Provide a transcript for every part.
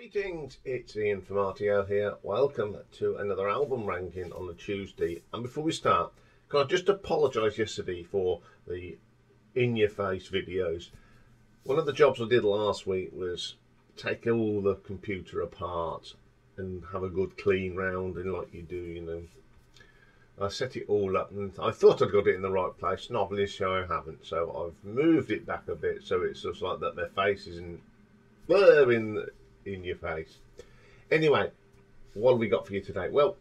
Greetings, it's Ian from R.T.O here. Welcome to another album ranking on the Tuesday. And before we start, can I just apologise yesterday for the in-your-face videos. One of the jobs I did last week was take all the computer apart and have a good clean round, and like you do, you know. I set it all up and I thought I'd got it in the right place. Obviously I haven't, so I've moved it back a bit so it's just like that my face isn't in your face. Anyway, what have we got for you today? Well,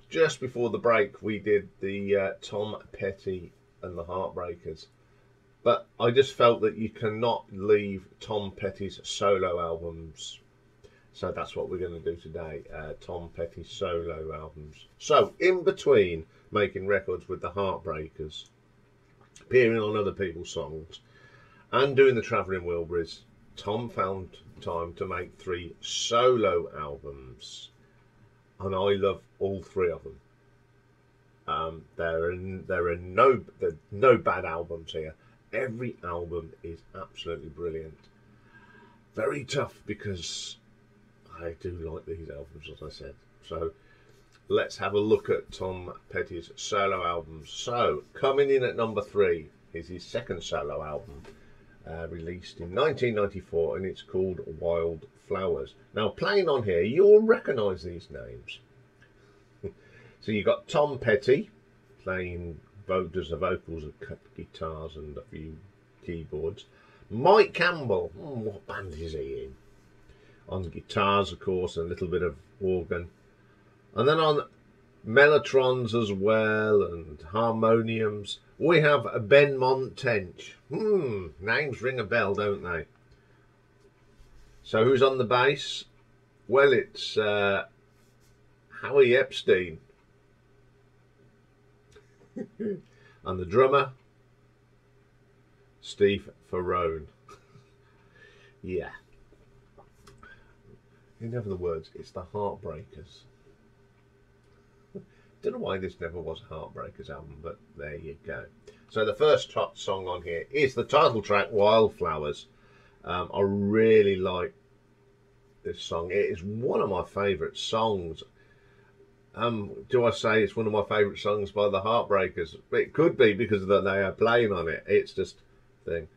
just before the break we did the Tom Petty and the Heartbreakers, but I just felt that you cannot leave Tom Petty's solo albums, so that's what we're going to do today. Tom Petty's solo albums. So in between making records with the Heartbreakers, appearing on other people's songs and doing the Travelling Wilburys, Tom found time to make 3 solo albums, and I love all 3 of them. There are no bad albums here. Every album is absolutely brilliant. Very tough because I do like these albums, as I said. So let's have a look at Tom Petty's solo albums. So coming in at number 3 is his second solo album, released in 1994, and it's called Wildflowers. Now, playing on here, you'll recognise these names. So you've got Tom Petty playing does the vocals, guitars and a few keyboards. Mike Campbell, what band is he in? On guitars, of course, and a little bit of organ. And then on mellotrons as well and harmoniums, we have Ben Montench. Names ring a bell, don't they? So who's on the bass? Well, it's Howie Epstein. And the drummer, Steve Ferrone. Yeah. In other words, it's the Heartbreakers. Don't know why this never was a Heartbreakers album, but there you go. So the first song on here is the title track, Wildflowers. I really like this song. It is one of my favourite songs. Do I say it's one of my favourite songs by the Heartbreakers? It could be because they are playing on it. It's just a thing.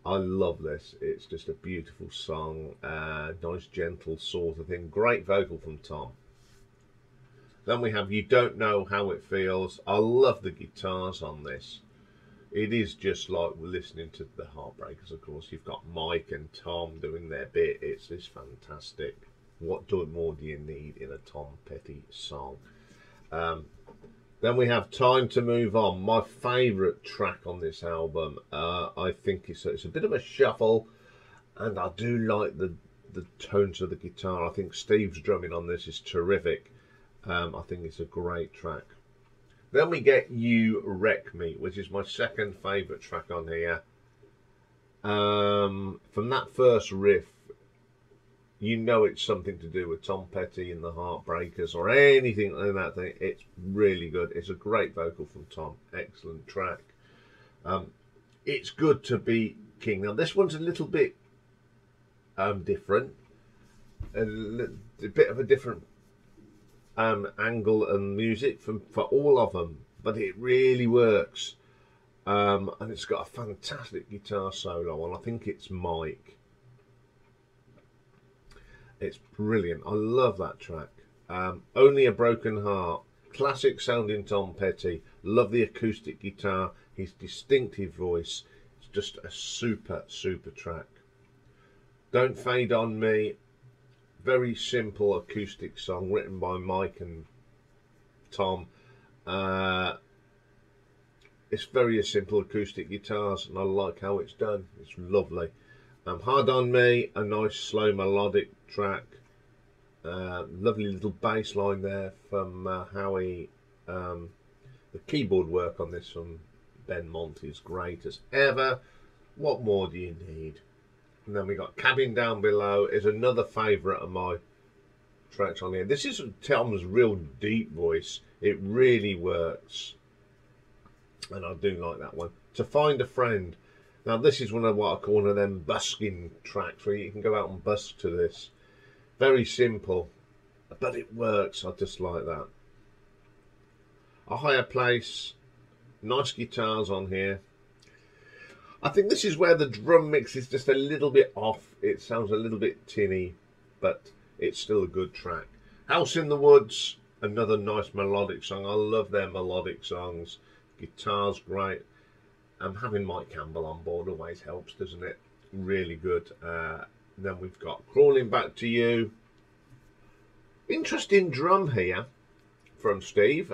I love this. It's just a beautiful song. Nice, gentle sort of thing. Great vocal from Tom. Then we have You Don't Know How It Feels. I love the guitars on this. It is just like we're listening to the Heartbreakers, of course. You've got Mike and Tom doing their bit. It's just fantastic. What more do you need in a Tom Petty song? Then we have Time to Move On. My favourite track on this album. I think it's a bit of a shuffle, and I do like the tones of the guitar. I think Steve's drumming on this is terrific. I think it's a great track. Then we get You Wreck Me, which is my second favourite track on here. From that first riff, you know it's something to do with Tom Petty and the Heartbreakers or anything like that thing. It's really good. It's a great vocal from Tom. Excellent track. It's Good to Be King. Now this one's a little bit different. A bit of a different angle and music for all of them, but it really works. And it's got a fantastic guitar solo, and I think it's Mike. It's brilliant. I love that track. Only a Broken Heart. Classic sounding Tom Petty. Love the acoustic guitar. His distinctive voice. It's just a super, super track. Don't Fade on Me. Very simple acoustic song written by Mike and Tom. It's very simple acoustic guitars, and I like how it's done. It's lovely. Hard on Me, a nice slow melodic track. Lovely little bass line there from Howie. The keyboard work on this from Ben Monty is great as ever. What more do you need? And then we got Cabin Down Below is another favourite of my tracks on here. This is Tom's real deep voice. It really works, and I do like that one. To Find a Friend. Now this is one of what I call one of them busking tracks where you can go out and busk to this. Very simple, but it works. I just like that. A higher place, nice guitars on here. I think this is where the drum mix is just a little bit off. It sounds a little bit tinny, but it's still a good track. House in the Woods, another nice melodic song. I love their melodic songs. Guitar's great. Having Mike Campbell on board always helps, doesn't it? Really good. Then we've got Crawling Back to You. Interesting drum here from Steve.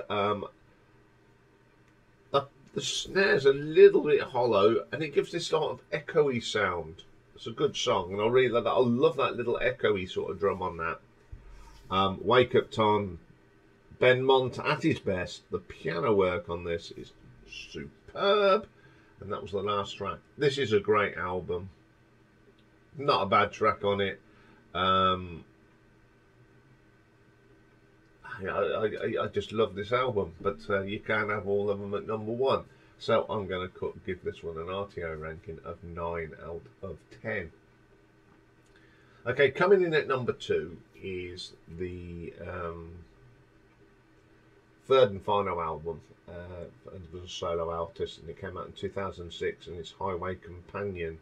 The snare's a little bit hollow, and it gives this sort of echoey sound. It's a good song, and I really like that. I love that little echoey sort of drum on that. Wake Up Time, Ben Mont at his best. The piano work on this is superb, and that was the last track. This is a great album. Not a bad track on it. I just love this album, but you can't have all of them at #1. So I'm going to give this one an R.T.O ranking of 9 out of 10. Okay, coming in at #2 is the third and final album as a solo artist, and it came out in 2006, and it's Highway Companion.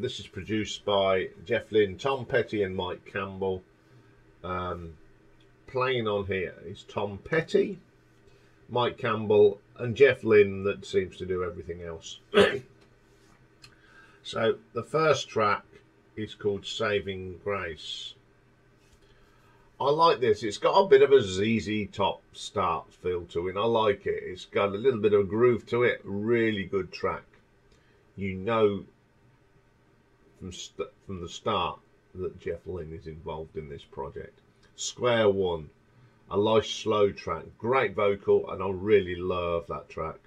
This is produced by Jeff Lynne, Tom Petty and Mike Campbell. Playing on here is Tom Petty, Mike Campbell and Jeff Lynne, that seems to do everything else. So the first track is called Saving Grace. I like this. It's got a bit of a ZZ Top start feel to it. I like it. It's got a little bit of a groove to it. Really good track. You know from the start that Jeff Lynne is involved in this project. Square One, a nice slow track, great vocal, and I really love that track.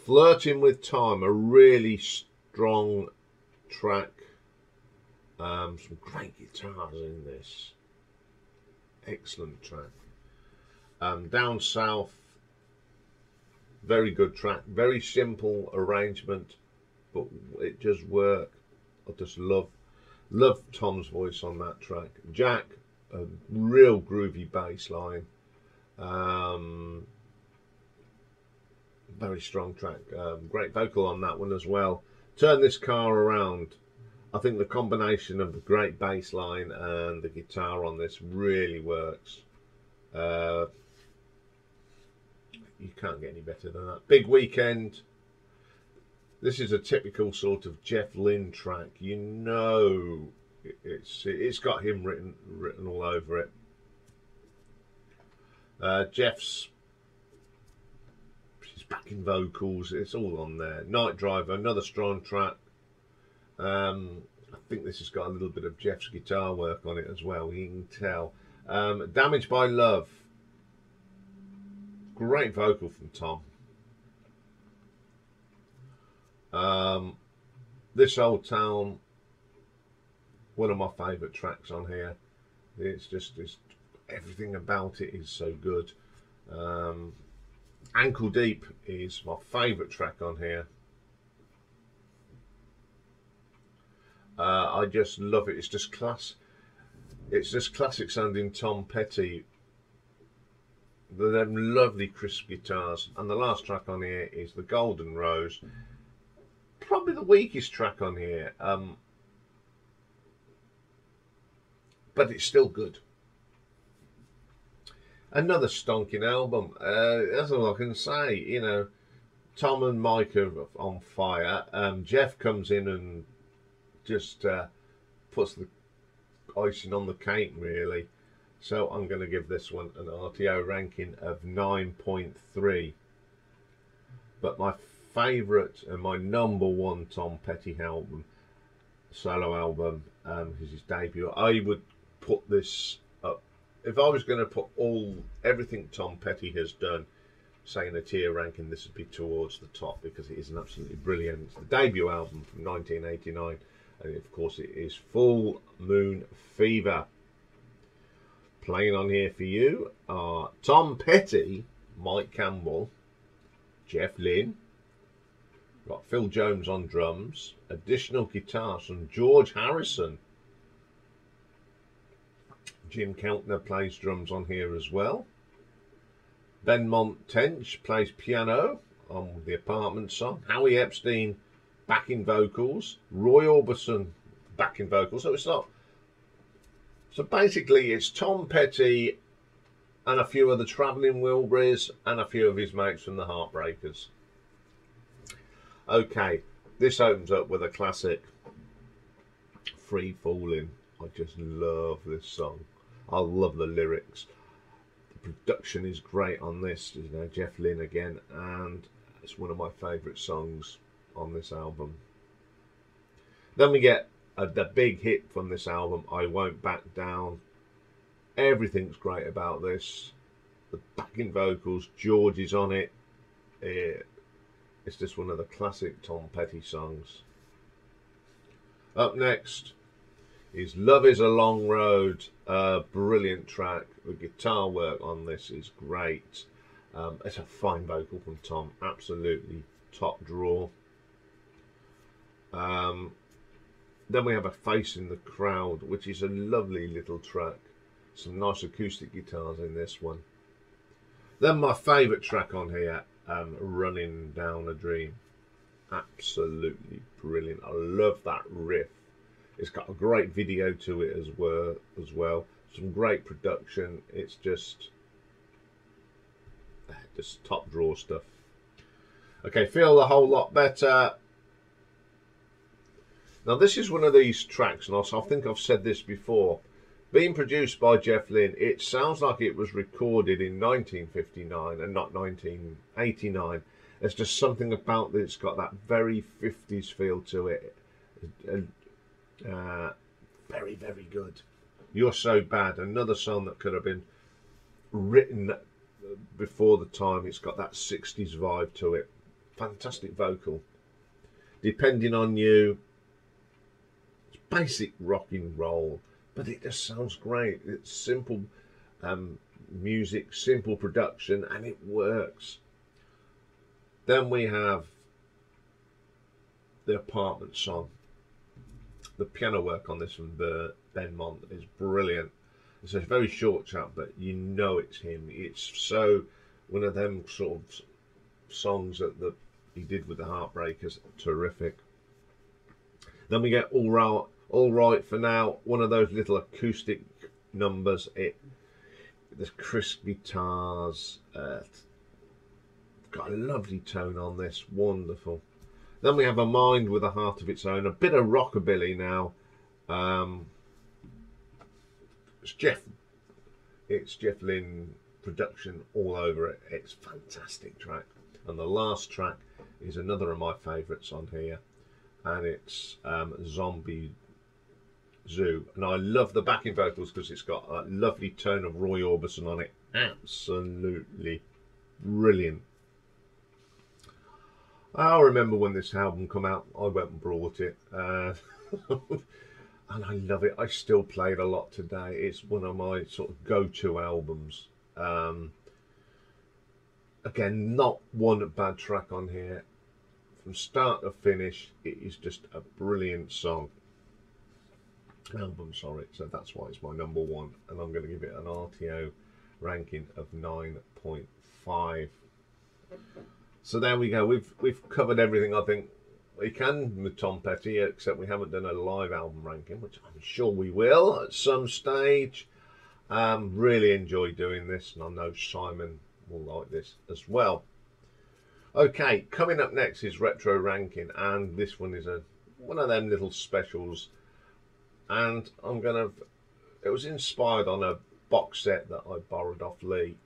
Flirting with Time, a really strong track. Some great guitars in this. Excellent track. Down South, very good track, very simple arrangement, but it does work. I just love Tom's voice on that track. Jack, a real groovy bass line. Very strong track. Great vocal on that one as well. Turn This Car Around. I think the combination of the great bass line and the guitar on this really works. You can't get any better than that. Big Weekend. This is a typical sort of Jeff Lynne track. You know, it's got him written all over it. Jeff's his backing vocals, it's all on there. Night Driver, another strong track. I think this has got a little bit of Jeff's guitar work on it as well. You can tell. Damaged by Love. Great vocal from Tom. This Old Town, one of my favourite tracks on here. It's everything about it is so good. Ankle Deep is my favourite track on here. I just love it. It's just classic sounding Tom Petty. Them lovely crisp guitars. And the last track on here is The Golden Rose. Probably the weakest track on here, but it's still good. Another stonking album. That's all I can say. You know, Tom and Mike are on fire. Jeff comes in and just puts the icing on the cake, really. So I'm going to give this one an R.T.O ranking of 9.3. But my favourite and my #1 Tom Petty album, solo album, is his debut. I would put this up, if I was going to put everything Tom Petty has done, say in a tier ranking, this would be towards the top, because it is an absolutely brilliant. It's the debut album from 1989, and of course it is Full Moon Fever. Playing on here for you are Tom Petty, Mike Campbell, Jeff Lynne. Got Phil Jones on drums, additional guitars from George Harrison. Jim Keltner plays drums on here as well. Benmont Tench plays piano on the Apartment song. Howie Epstein backing vocals. Roy Orbison backing vocals. So it's not. So basically, it's Tom Petty and a few other travelling Wilburys and a few of his mates from the Heartbreakers. Okay, this opens up with a classic, Free Fallin'. I just love this song. I love the lyrics. The production is great on this. You know, Jeff Lynne again, and it's one of my favourite songs on this album. Then we get the big hit from this album, I Won't Back Down. Everything's great about this. The backing vocals, George is on it. It's just one of the classic Tom Petty songs. Up next is Love Is a Long Road. Brilliant track. The guitar work on this is great. It's a fine vocal from Tom. Absolutely top draw. Then we have a Face in the Crowd, which is a lovely little track. Some nice acoustic guitars in this one. Then my favourite track on here, Running Down a Dream. Absolutely brilliant. I love that riff. It's got a great video to it as well. Some great production. It's just top draw stuff. Okay, Feel a Whole Lot Better. Now this is one of these tracks, and I think I've said this before. Being produced by Jeff Lynne, it sounds like it was recorded in 1959 and not 1989. There's just something about it. It's got that very 50s feel to it. Very, very good. You're So Bad, another song that could have been written before the time. It's got that 60s vibe to it. Fantastic vocal. Depending on You. It's basic rock and roll, but it just sounds great. It's simple music, simple production, and it works. Then we have the Apartment song. The piano work on this from Benmont is brilliant. It's a very short chat, but you know it's him. It's so one of them sort of songs that he did with the Heartbreakers. Terrific. Then we get All Right for Now, one of those little acoustic numbers. There's crisp guitars. Got a lovely tone on this. Wonderful. Then we have A Mind with a Heart of Its Own. A bit of rockabilly now. It's Jeff Lynne production all over it. It's a fantastic track. And the last track is another of my favourites on here. And it's Zombie Zoo. And I love the backing vocals because it's got a lovely tone of Roy Orbison on it. Absolutely brilliant. I remember when this album come out, I went and brought it. And I love it. I still play it a lot today. It's one of my sort of go-to albums. Again, not one bad track on here. From start to finish, it is just a brilliant album, sorry. So that's why it's my number one, and I'm going to give it an R.T.O ranking of 9.5. So there we go. We've covered everything I think we can with Tom Petty, except we haven't done a live album ranking, which I'm sure we will at some stage. Really enjoyed doing this, and I know Simon will like this as well. Okay, coming up next is retro ranking, and this one is one of them little specials. And it was inspired on a box set that I borrowed off Lee,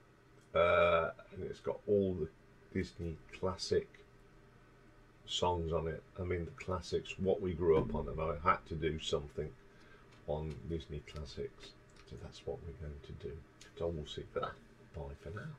and it's got all the Disney classic songs on it. I mean, the classics, what we grew up on, and I had to do something on Disney classics. So that's what we're going to do. So we'll see for that. Bye for now.